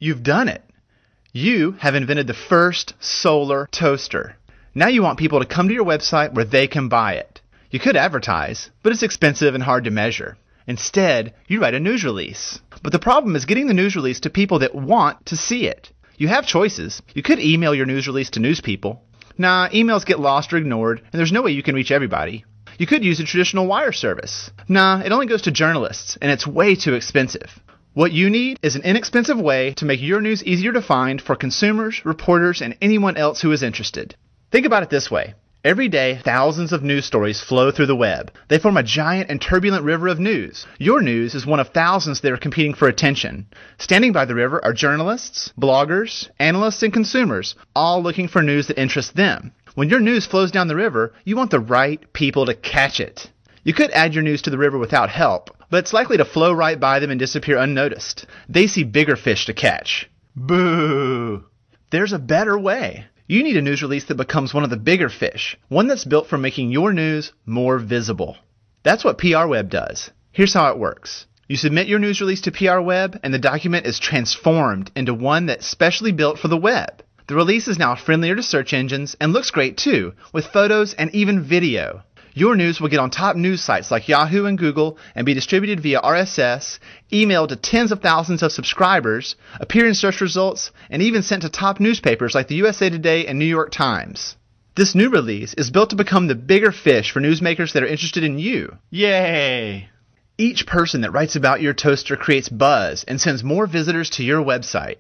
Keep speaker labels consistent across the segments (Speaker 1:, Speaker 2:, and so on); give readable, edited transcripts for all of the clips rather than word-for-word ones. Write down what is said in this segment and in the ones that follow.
Speaker 1: You've done it. You have invented the first solar toaster. Now you want people to come to your website where they can buy it. You could advertise, but it's expensive and hard to measure. Instead, you write a news release. But the problem is getting the news release to people that want to see it. You have choices. You could email your news release to news people. Nah, emails get lost or ignored, and there's no way you can reach everybody. You could use a traditional wire service. Nah, it only goes to journalists, and it's way too expensive. What you need is an inexpensive way to make your news easier to find for consumers, reporters, and anyone else who is interested. Think about it this way. Every day, thousands of news stories flow through the web. They form a giant and turbulent river of news. Your news is one of thousands that are competing for attention. Standing by the river are journalists, bloggers, analysts, and consumers, all looking for news that interests them. When your news flows down the river, you want the right people to catch it. You could add your news to the river without help, but it's likely to flow right by them and disappear unnoticed. They see bigger fish to catch. Boo! There's a better way. You need a news release that becomes one of the bigger fish, one that's built for making your news more visible. That's what PR Web does. Here's how it works. You submit your news release to PR Web, and the document is transformed into one that's specially built for the web. The release is now friendlier to search engines and looks great too, with photos and even video. Your news will get on top news sites like Yahoo and Google and be distributed via RSS, emailed to tens of thousands of subscribers, appear in search results, and even sent to top newspapers like the USA Today and New York Times. This new release is built to become the bigger fish for newsmakers that are interested in you. Yay! Each person that writes about your toaster creates buzz and sends more visitors to your website.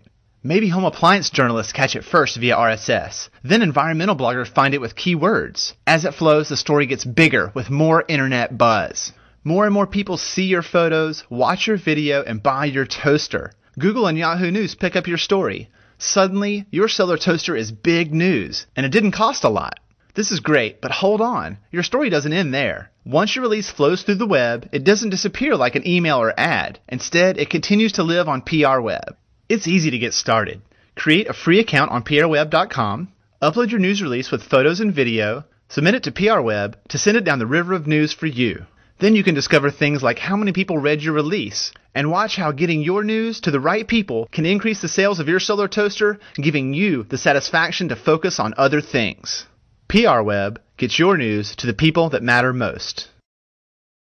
Speaker 1: Maybe home appliance journalists catch it first via RSS. Then environmental bloggers find it with keywords. As it flows, the story gets bigger with more internet buzz. More and more people see your photos, watch your video, and buy your toaster. Google and Yahoo News pick up your story. Suddenly, your solar toaster is big news, and it didn't cost a lot. This is great, but hold on. Your story doesn't end there. Once your release flows through the web, it doesn't disappear like an email or ad. Instead, it continues to live on PR Web. It's easy to get started. Create a free account on prweb.com, upload your news release with photos and video, submit it to PR Web to send it down the river of news for you. Then you can discover things like how many people read your release, and watch how getting your news to the right people can increase the sales of your solar toaster, giving you the satisfaction to focus on other things. PR Web gets your news to the people that matter most.